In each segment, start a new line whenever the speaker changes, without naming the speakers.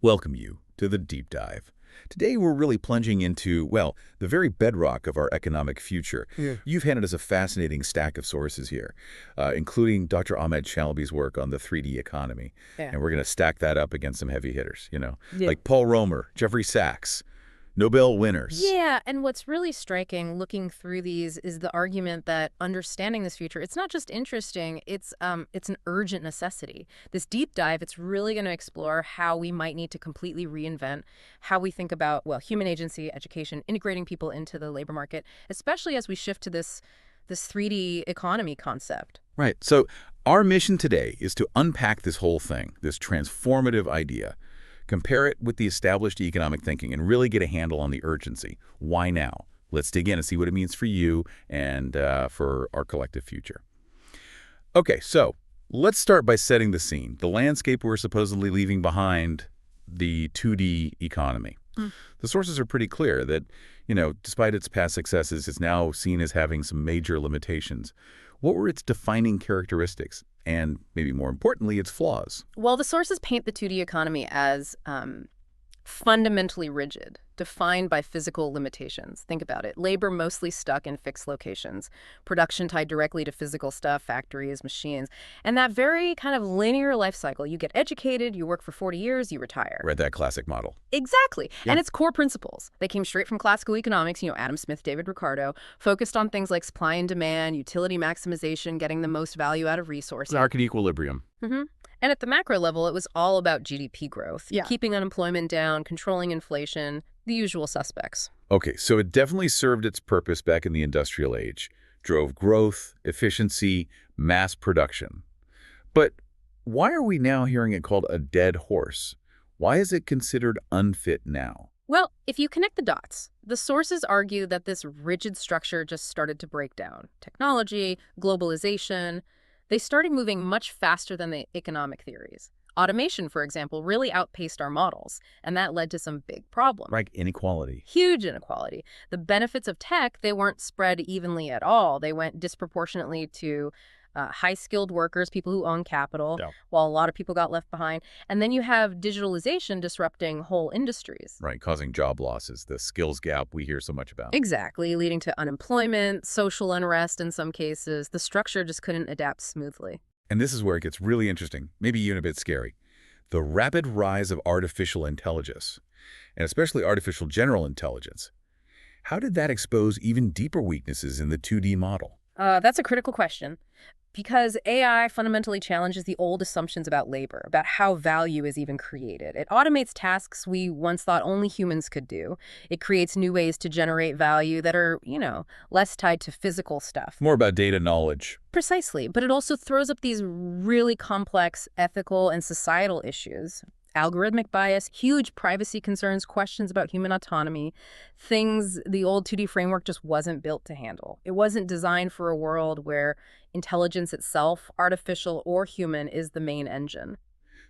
Welcome you to the deep dive. Today we're really plunging into, well, the very bedrock of our economic future.
Yeah.
You've handed us a fascinating stack of sources here, including Dr. Ahmed Chalabi's work on the 3D economy.
Yeah.
And we're going to stack that up against some heavy hitters,
Yeah.
like Paul Romer, Jeffrey Sachs, Nobel winners.
Yeah, and what's really striking looking through these is the argument that understanding this future, it's not just interesting, it's an urgent necessity. This deep dive, it's really going to explore how we might need to completely reinvent how we think about, well, human agency, education, integrating people into the labor market, especially as we shift to this 3D economy concept.
Right. So our mission today is to unpack this whole thing, this transformative idea, compare it with the established economic thinking, and really get a handle on the urgency. Why now? Let's dig in and see what it means for you and for our collective future. Okay, so let's start by setting the scene. The landscape we're supposedly leaving behind, the 2D economy. The sources are pretty clear that, despite its past successes, it's now seen as having some major limitations. What were its defining characteristics? And maybe more importantly, its flaws.
Well, the sources paint the 2D economy as fundamentally rigid, defined by physical limitations. Think about it. Labor mostly stuck in fixed locations, production tied directly to physical stuff, factories, machines, and that very kind of linear life cycle. You get educated, you work for 40 years, you retire.
Read that classic model.
Exactly.
Yeah.
And its core principles. They came straight from classical economics, Adam Smith, David Ricardo, focused on things like supply and demand, utility maximization, getting the most value out of resources.
Market equilibrium.
And at the macro level, it was all about GDP growth,
Yeah.
keeping unemployment down, controlling inflation, the usual suspects.
Okay, so it definitely served its purpose back in the industrial age. Drove growth, efficiency, mass production. But why are we now hearing it called a dead horse? Why is it considered unfit now?
Well, if you connect the dots, the sources argue that this rigid structure just started to break down. Technology, globalization, they started moving much faster than the economic theories. Automation, for example, really outpaced our models, and that led to some big problems.
Right, inequality.
Huge inequality. The benefits of tech, they weren't spread evenly at all. They went disproportionately to high-skilled workers, people who own capital,
Yeah.
while a lot of people got left behind. And then you have digitalization disrupting whole industries.
Right, causing job losses, the skills gap we hear so much about.
Exactly, leading to unemployment, social unrest in some cases. The structure just couldn't adapt smoothly.
And this is where it gets really interesting, maybe even a bit scary. The rapid rise of artificial intelligence, and especially artificial general intelligence. How did that expose even deeper weaknesses in the 2D model?
That's a critical question. Because AI fundamentally challenges the old assumptions about labor, about how value is even created. It automates tasks we once thought only humans could do. It creates new ways to generate value that are, less tied to physical stuff.
More about data knowledge.
Precisely. But it also throws up these really complex ethical and societal issues. Algorithmic bias, huge privacy concerns, questions about human autonomy, things the old 2D framework just wasn't built to handle. It wasn't designed for a world where intelligence itself, artificial or human, is the main engine.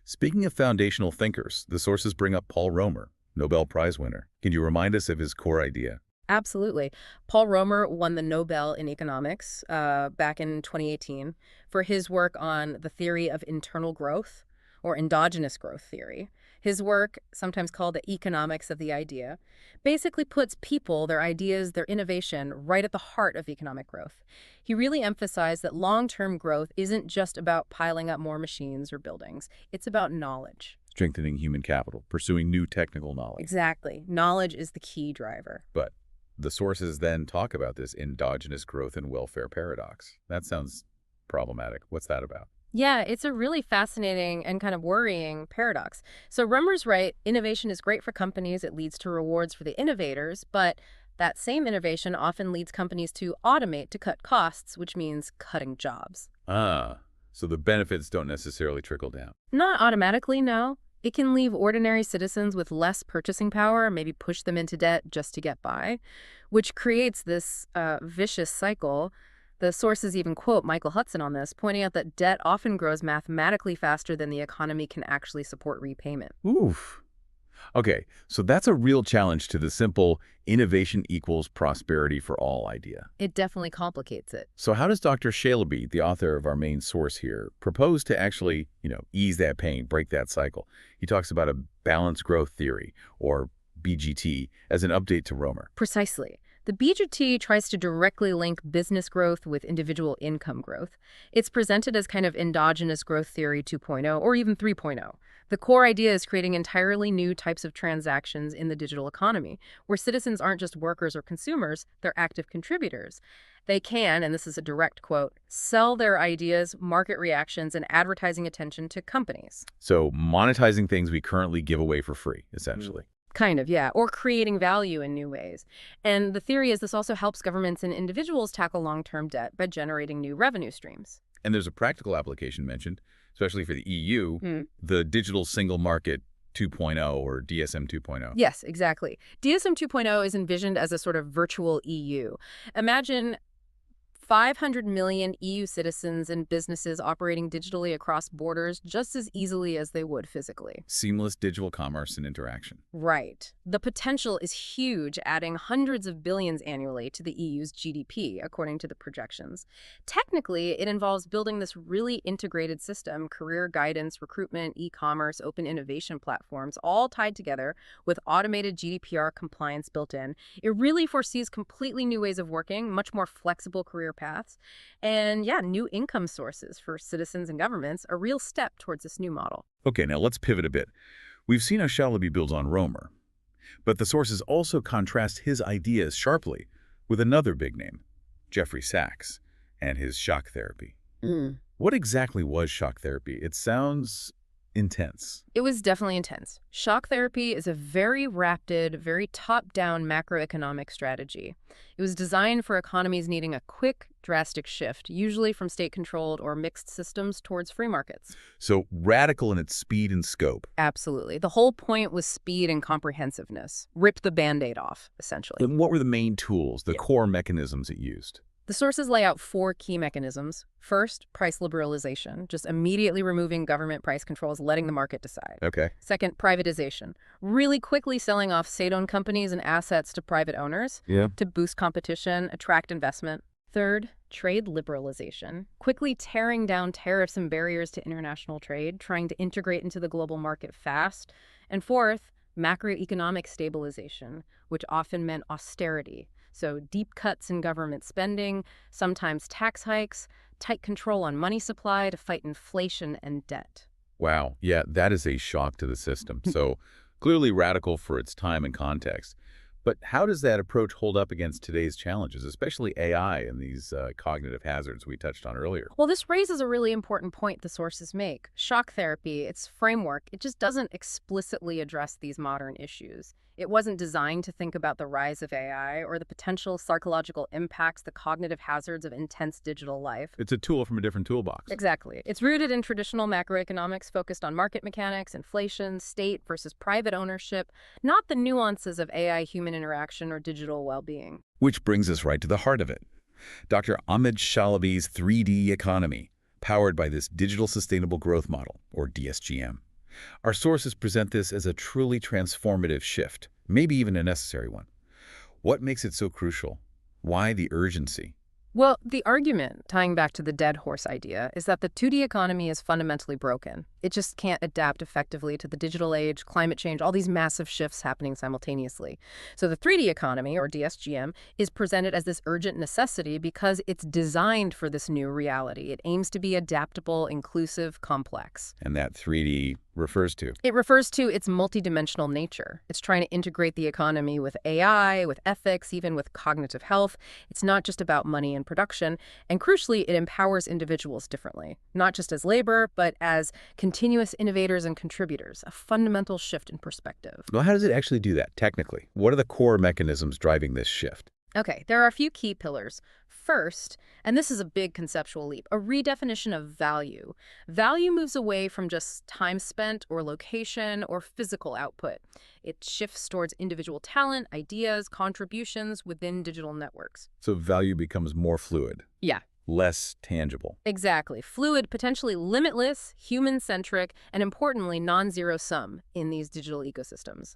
Speaking of foundational thinkers, the sources bring up Paul Romer, Nobel Prize winner. Can you remind us of his core idea?
Absolutely. Paul Romer won the Nobel in economics back in 2018 for his work on the theory of internal growth, or endogenous growth theory. His work, sometimes called the economics of the idea, basically puts people, their ideas, their innovation right at the heart of economic growth. He really emphasized that long-term growth isn't just about piling up more machines or buildings. It's about knowledge.
Strengthening human capital, pursuing new technical knowledge.
Exactly. Knowledge is the key driver.
But the sources then talk about this endogenous growth and welfare paradox. That sounds problematic. What's that about?
Yeah, it's a really fascinating and kind of worrying paradox. So Rummer's right, innovation is great for companies. It leads to rewards for the innovators, but that same innovation often leads companies to automate to cut costs, which means cutting jobs.
So the benefits don't necessarily trickle down.
Not automatically, no. It can leave ordinary citizens with less purchasing power, maybe push them into debt just to get by, which creates this vicious cycle. The sources even quote Michael Hudson on this, pointing out that debt often grows mathematically faster than the economy can actually support repayment.
Oof. Okay, so that's a real challenge to the simple innovation equals prosperity for all idea.
It definitely complicates it.
So how does Dr. Shalaby, the author of our main source here, propose to actually, ease that pain, break that cycle? He talks about a balanced growth theory, or BGT, as an update to Romer.
Precisely. The BGT tries to directly link business growth with individual income growth. It's presented as kind of endogenous growth theory 2.0 or even 3.0. The core idea is creating entirely new types of transactions in the digital economy, where citizens aren't just workers or consumers, they're active contributors. They can, and this is a direct quote, sell their ideas, market reactions, and advertising attention to companies.
So monetizing things we currently give away for free, essentially.
Kind of, yeah, or creating value in new ways. And the theory is this also helps governments and individuals tackle long-term debt by generating new revenue streams.
And there's a practical application mentioned, especially for the EU, the Digital Single Market 2.0 or DSM 2.0.
Yes, exactly. DSM 2.0 is envisioned as a sort of virtual EU. Imagine 500 million EU citizens and businesses operating digitally across borders just as easily as they would physically.
Seamless digital commerce and interaction.
Right. The potential is huge, adding hundreds of billions annually to the EU's GDP, according to the projections. Technically, it involves building this really integrated system, career guidance, recruitment, e-commerce, open innovation platforms, all tied together with automated GDPR compliance built in. It really foresees completely new ways of working, much more flexible career paths, and yeah, new income sources for citizens and governments, a real step towards this new model.
Okay, now let's pivot a bit. We've seen how Shalaby builds on Romer, but the sources also contrast his ideas sharply with another big name, Jeffrey Sachs, and his shock therapy. What exactly was shock therapy? It sounds intense.
It was definitely intense. Shock therapy is a very rapid, very top-down macroeconomic strategy. It was designed for economies needing a quick, drastic shift, usually from state-controlled or mixed systems towards free markets.
So radical in its speed and scope.
Absolutely. The whole point was speed and comprehensiveness. Rip the Band-Aid off, essentially.
Then what were the main tools, the core mechanisms it used?
The sources lay out 4 key mechanisms. First, price liberalization, just immediately removing government price controls, letting the market decide.
Okay.
Second, privatization, really quickly selling off state-owned companies and assets to private owners to boost competition, attract investment. Third, trade liberalization, quickly tearing down tariffs and barriers to international trade, trying to integrate into the global market fast. And fourth, macroeconomic stabilization, which often meant austerity. So deep cuts in government spending, sometimes tax hikes, tight control on money supply to fight inflation and debt.
Wow. Yeah, that is a shock to the system. So clearly radical for its time and context. But how does that approach hold up against today's challenges, especially AI and these cognitive hazards we touched on earlier?
Well, this raises a really important point the sources make. Shock therapy, its framework, it just doesn't explicitly address these modern issues. It wasn't designed to think about the rise of AI or the potential psychological impacts, the cognitive hazards of intense digital life.
It's a tool from a different toolbox.
Exactly. It's rooted in traditional macroeconomics focused on market mechanics, inflation, state versus private ownership, not the nuances of AI-human interaction or digital well-being.
Which brings us right to the heart of it. Dr. Ahmed Shalaby's 3D economy, powered by this digital sustainable growth model, or DSGM. Our sources present this as a truly transformative shift, maybe even a necessary one. What makes it so crucial? Why the urgency?
Well, the argument, tying back to the dead horse idea, is that the 2D economy is fundamentally broken. It just can't adapt effectively to the digital age, climate change, all these massive shifts happening simultaneously. So the 3D economy, or DSGM, is presented as this urgent necessity because it's designed for this new reality. It aims to be adaptable, inclusive, complex.
And that 3D refers to?
It refers to its multidimensional nature. It's trying to integrate the economy with AI, with ethics, even with cognitive health. It's not just about money and production. And crucially, it empowers individuals differently, not just as labor, but as continuous innovators and contributors, a fundamental shift in perspective.
Well, how does it actually do that, technically? What are the core mechanisms driving this shift?
Okay, there are a few key pillars. First, and this is a big conceptual leap, a redefinition of value. Value moves away from just time spent or location or physical output. It shifts towards individual talent, ideas, contributions within digital networks.
So value becomes more fluid.
Yeah.
less tangible.
Exactly. Fluid, potentially limitless, human-centric, and importantly, non-zero sum in these digital ecosystems.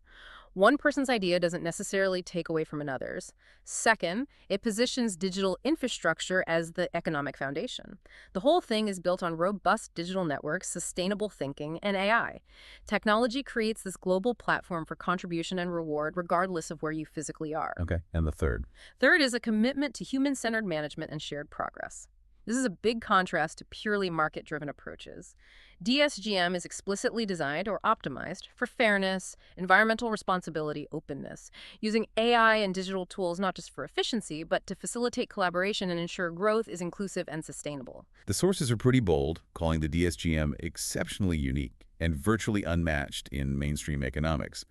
One person's idea doesn't necessarily take away from another's. Second, it positions digital infrastructure as the economic foundation. The whole thing is built on robust digital networks, sustainable thinking, and AI. Technology creates this global platform for contribution and reward regardless of where you physically are.
Okay, and the third.
Third is a commitment to human-centered management and shared progress. This is a big contrast to purely market-driven approaches. DSGM is explicitly designed or optimized for fairness, environmental responsibility, openness, using AI and digital tools not just for efficiency, but to facilitate collaboration and ensure growth is inclusive and sustainable.
The sources are pretty bold, calling the DSGM exceptionally unique and virtually unmatched in mainstream economics.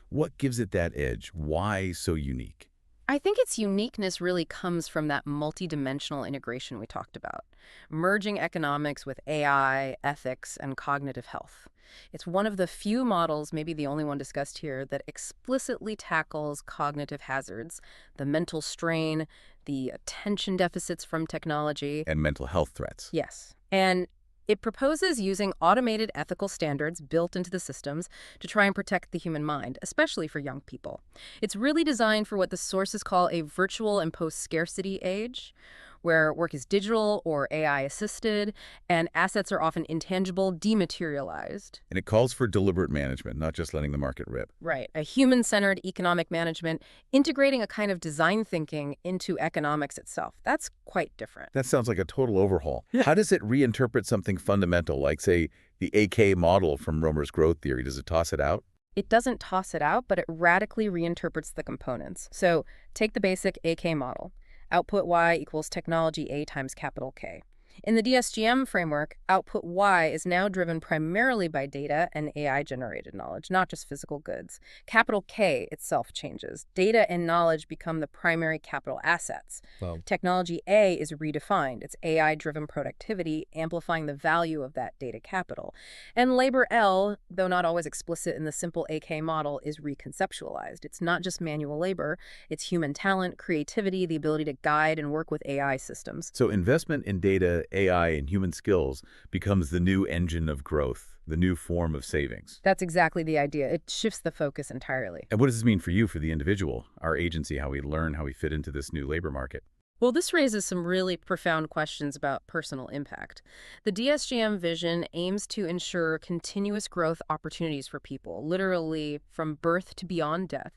What gives it that edge? Why so unique?
I think its uniqueness really comes from that multidimensional integration we talked about, merging economics with AI, ethics, and cognitive health. It's one of the few models, maybe the only one discussed here, that explicitly tackles cognitive hazards, the mental strain, the attention deficits from technology.
And mental health threats.
Yes. And it proposes using automated ethical standards built into the systems to try and protect the human mind, especially for young people. It's really designed for what the sources call a virtual and post-scarcity age, where work is digital or AI-assisted, and assets are often intangible, dematerialized.
And it calls for deliberate management, not just letting the market rip.
Right. A human-centered economic management, integrating a kind of design thinking into economics itself. That's quite different.
That sounds like a total overhaul. Yeah. How does it reinterpret something fundamental, like, say, the AK model from Romer's growth theory? Does it toss it out?
It doesn't toss it out, but it radically reinterprets the components. So take the basic AK model. Output Y equals technology A times capital K. In the DSGM framework, output Y is now driven primarily by data and AI-generated knowledge, not just physical goods. Capital K itself changes. Data and knowledge become the primary capital assets.
Wow.
Technology A is redefined. It's AI-driven productivity, amplifying the value of that data capital. And labor L, though not always explicit in the simple AK model, is reconceptualized. It's not just manual labor. It's human talent, creativity, the ability to guide and work with AI systems.
So investment in data, AI, and human skills becomes the new engine of growth, the new form of savings.
That's exactly the idea. It shifts the focus entirely.
And what does this mean for you, for the individual, our agency, how we learn, how we fit into this new labor market?
Well, this raises some really profound questions about personal impact. The DSGM vision aims to ensure continuous growth opportunities for people, literally from birth to beyond death,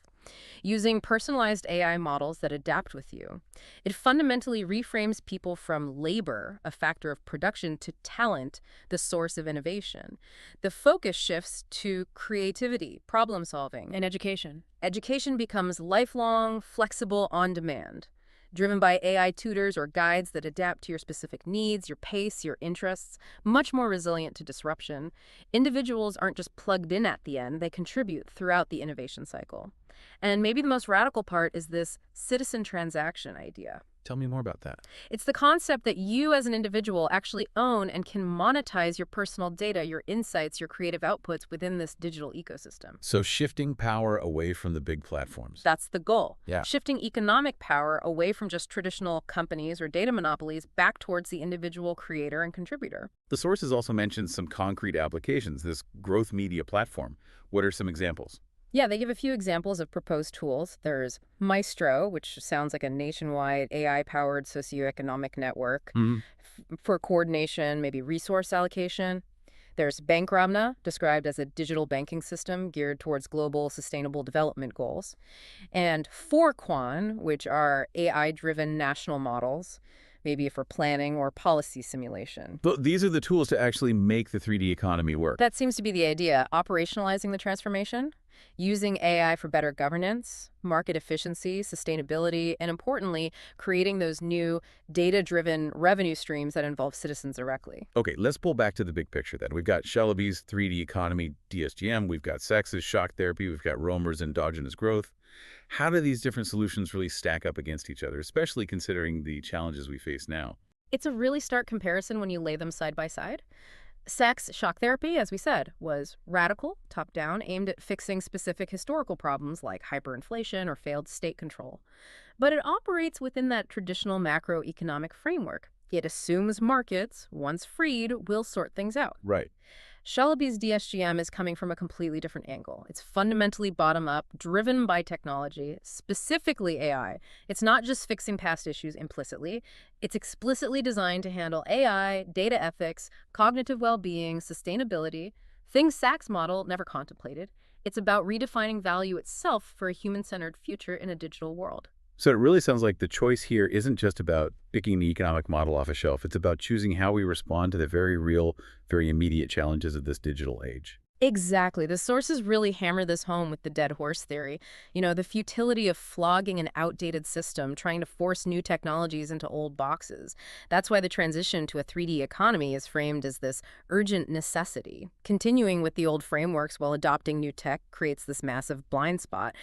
using personalized AI models that adapt with you. It fundamentally reframes people from labor, a factor of production, to talent, the source of innovation. The focus shifts to creativity, problem solving, and education. Education becomes lifelong, flexible, on demand, driven by AI tutors or guides that adapt to your specific needs, your pace, your interests, much more resilient to disruption. Individuals aren't just plugged in at the end, they contribute throughout the innovation cycle. And maybe the most radical part is this citizen transaction idea.
Tell me more about that.
It's the concept that you as an individual actually own and can monetize your personal data, your insights, your creative outputs within this digital ecosystem.
So shifting power away from the big platforms.
That's the goal.
Yeah.
Shifting economic power away from just traditional companies or data monopolies back towards the individual creator and contributor.
The sources also mentioned some concrete applications, this growth media platform. What are some examples?
Yeah, they give a few examples of proposed tools. There's Maestro, which sounds like a nationwide AI-powered socioeconomic network for coordination, maybe resource allocation. There's Bankramna, described as a digital banking system geared towards global sustainable development goals. And Fourquan, which are AI-driven national models, maybe for planning or policy simulation.
But these are the tools to actually make the 3D economy work.
That seems to be the idea, operationalizing the transformation, using AI for better governance, market efficiency, sustainability, and importantly, creating those new data-driven revenue streams that involve citizens directly.
Okay, let's pull back to the big picture then. We've got Shalaby's 3D economy, DSGM, we've got Sachs's shock therapy, we've got Romer's endogenous growth. How do these different solutions really stack up against each other, especially considering the challenges we face now?
It's a really stark comparison when you lay them side by side. Sachs shock therapy, as we said, was radical, top-down, aimed at fixing specific historical problems like hyperinflation or failed state control. But it operates within that traditional macroeconomic framework. It assumes markets, once freed, will sort things out.
Right.
Shalaby's DSGM is coming from a completely different angle. It's fundamentally bottom-up, driven by technology, specifically AI. It's not just fixing past issues implicitly. It's explicitly designed to handle AI, data ethics, cognitive well-being, sustainability, things Sachs' model never contemplated. It's about redefining value itself for a human-centered future in a digital world.
So it really sounds like the choice here isn't just about picking the economic model off a shelf. It's about choosing how we respond to the very real, very immediate challenges of this digital age.
Exactly. The sources really hammer this home with the dead horse theory. The futility of flogging an outdated system, trying to force new technologies into old boxes. That's why the transition to a 3D economy is framed as this urgent necessity. Continuing with the old frameworks while adopting new tech creates this massive blind spot.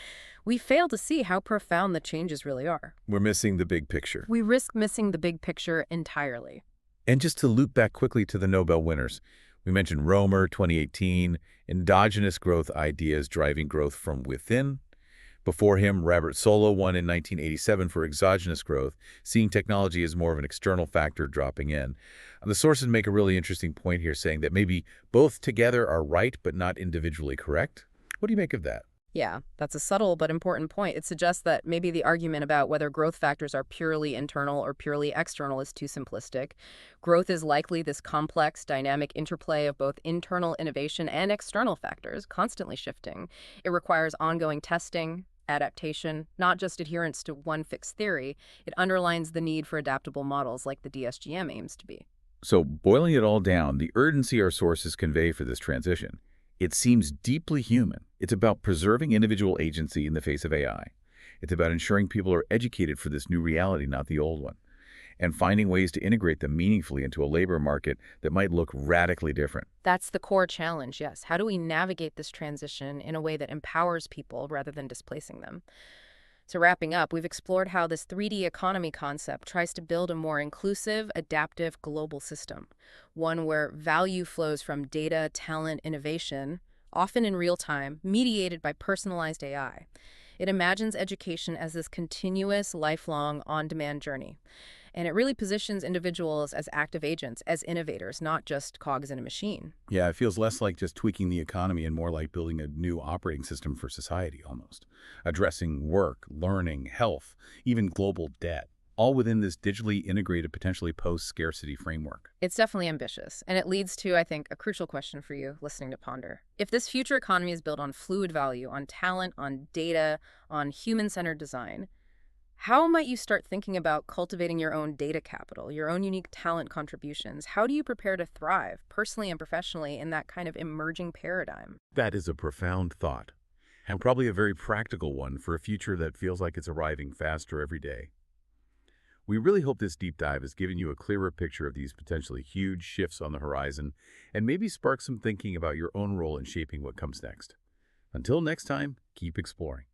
We fail to see how profound the changes really are.
We're missing the big picture.
We risk missing the big picture entirely.
And just to loop back quickly to the Nobel winners, we mentioned Romer, 2018, endogenous growth ideas driving growth from within. Before him, Robert Solow won in 1987 for exogenous growth, seeing technology as more of an external factor dropping in. The sources make a really interesting point here, saying that maybe both together are right but not individually correct. What do you make of that?
Yeah, that's a subtle but important point. It suggests that maybe the argument about whether growth factors are purely internal or purely external is too simplistic. Growth is likely this complex, dynamic interplay of both internal innovation and external factors, constantly shifting. It requires ongoing testing, adaptation, not just adherence to one fixed theory. It underlines the need for adaptable models like the DSGM aims to be.
So, boiling it all down, the urgency our sources convey for this transition, it seems deeply human. It's about preserving individual agency in the face of AI. It's about ensuring people are educated for this new reality, not the old one, and finding ways to integrate them meaningfully into a labor market that might look radically different.
That's the core challenge, yes. How do we navigate this transition in a way that empowers people rather than displacing them? So wrapping up, we've explored how this 3D economy concept tries to build a more inclusive, adaptive global system, one where value flows from data, talent, innovation, often in real time, mediated by personalized AI. It imagines education as this continuous, lifelong, on-demand journey. And it really positions individuals as active agents, as innovators, not just cogs in a machine.
Yeah, it feels less like just tweaking the economy and more like building a new operating system for society almost, addressing work, learning, health, even global debt, all within this digitally integrated, potentially post-scarcity framework.
It's definitely ambitious, and it leads to, I think, a crucial question for you listening to Ponder. If this future economy is built on fluid value, on talent, on data, on human-centered design, how might you start thinking about cultivating your own data capital, your own unique talent contributions? How do you prepare to thrive, personally and professionally, in that kind of emerging paradigm?
That is a profound thought, and probably a very practical one for a future that feels like it's arriving faster every day. We really hope this deep dive has given you a clearer picture of these potentially huge shifts on the horizon and maybe spark some thinking about your own role in shaping what comes next. Until next time, keep exploring.